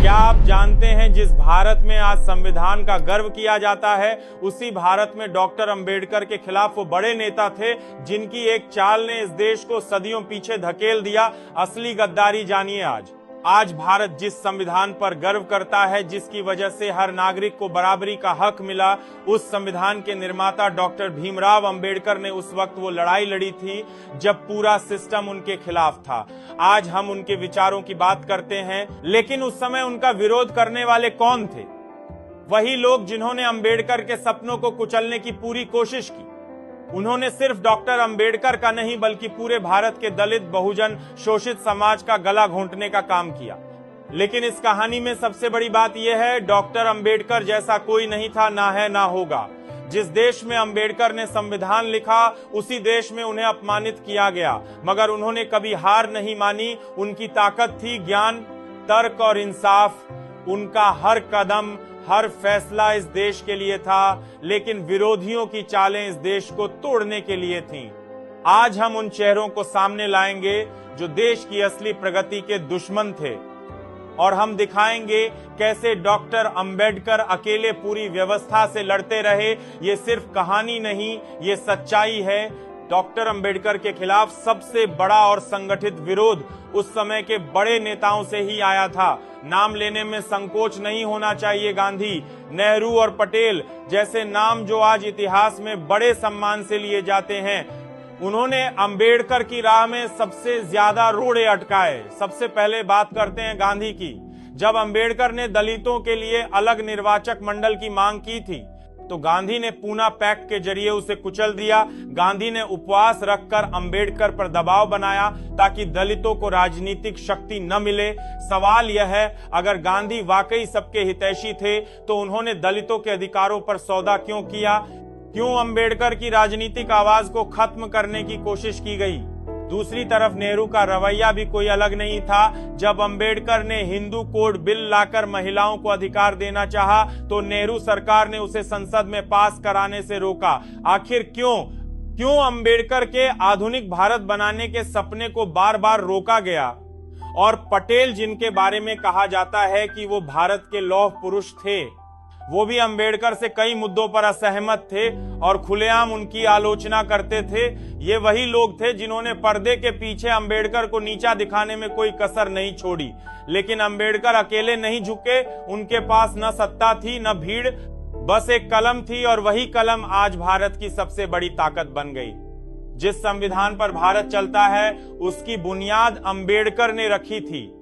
क्या आप जानते हैं जिस भारत में आज संविधान का गर्व किया जाता है, उसी भारत में डॉक्टर अंबेडकर के खिलाफ वो बड़े नेता थे जिनकी एक चाल ने इस देश को सदियों पीछे धकेल दिया। असली गद्दारी जानिए आज भारत जिस संविधान पर गर्व करता है, जिसकी वजह से हर नागरिक को बराबरी का हक मिला, उस संविधान के निर्माता डॉक्टर भीमराव अंबेडकर ने उस वक्त वो लड़ाई लड़ी थी जब पूरा सिस्टम उनके खिलाफ था। आज हम उनके विचारों की बात करते हैं, लेकिन उस समय उनका विरोध करने वाले कौन थे? वही लोग जिन्होंने अंबेडकर के सपनों को कुचलने की पूरी कोशिश की। उन्होंने सिर्फ डॉक्टर अंबेडकर का नहीं बल्कि पूरे भारत के दलित, बहुजन, शोषित समाज का गला घोंटने का काम किया। लेकिन इस कहानी में सबसे बड़ी बात यह है, डॉक्टर अंबेडकर जैसा कोई नहीं था, ना है, ना होगा। जिस देश में अंबेडकर ने संविधान लिखा, उसी देश में उन्हें अपमानित किया गया, मगर उन्होंने कभी हार नहीं मानी। उनकी ताकत थी ज्ञान, तर्क और इंसाफ। उनका हर कदम, हर फैसला इस देश के लिए था, लेकिन विरोधियों की चालें इस देश को तोड़ने के लिए थीं। आज हम उन चेहरों को सामने लाएंगे जो देश की असली प्रगति के दुश्मन थे, और हम दिखाएंगे कैसे डॉक्टर अंबेडकर अकेले पूरी व्यवस्था से लड़ते रहे। ये सिर्फ कहानी नहीं, ये सच्चाई है। डॉक्टर अंबेडकर के खिलाफ सबसे बड़ा और संगठित विरोध उस समय के बड़े नेताओं से ही आया था। नाम लेने में संकोच नहीं होना चाहिए। गांधी, नेहरू और पटेल जैसे नाम जो आज इतिहास में बड़े सम्मान से लिए जाते हैं, उन्होंने अंबेडकर की राह में सबसे ज्यादा रोड़े अटकाए। सबसे पहले बात करते हैं गांधी की। जब अंबेडकर ने दलितों के लिए अलग निर्वाचक मंडल की मांग की थी, तो गांधी ने पूना पैक्ट के जरिए उसे कुचल दिया। गांधी ने उपवास रखकर अंबेडकर पर दबाव बनाया ताकि दलितों को राजनीतिक शक्ति न मिले। सवाल यह है, अगर गांधी वाकई सबके हितैषी थे तो उन्होंने दलितों के अधिकारों पर सौदा क्यों किया? क्यों अंबेडकर की राजनीतिक आवाज को खत्म करने की कोशिश की गई? दूसरी तरफ नेहरू का रवैया भी कोई अलग नहीं था। जब अंबेडकर ने हिंदू कोड बिल लाकर महिलाओं को अधिकार देना चाहा, तो नेहरू सरकार ने उसे संसद में पास कराने से रोका। आखिर क्यों अंबेडकर के आधुनिक भारत बनाने के सपने को बार बार रोका गया? और पटेल, जिनके बारे में कहा जाता है कि वो भारत के लौह पुरुष थे, वो भी अंबेडकर से कई मुद्दों पर असहमत थे और खुलेआम उनकी आलोचना करते थे। ये वही लोग थे जिन्होंने पर्दे के पीछे अंबेडकर को नीचा दिखाने में कोई कसर नहीं छोड़ी। लेकिन अंबेडकर अकेले नहीं झुके। उनके पास न सत्ता थी, न भीड़, बस एक कलम थी, और वही कलम आज भारत की सबसे बड़ी ताकत बन गई। जिस संविधान पर भारत चलता है, उसकी बुनियाद अंबेडकर ने रखी थी।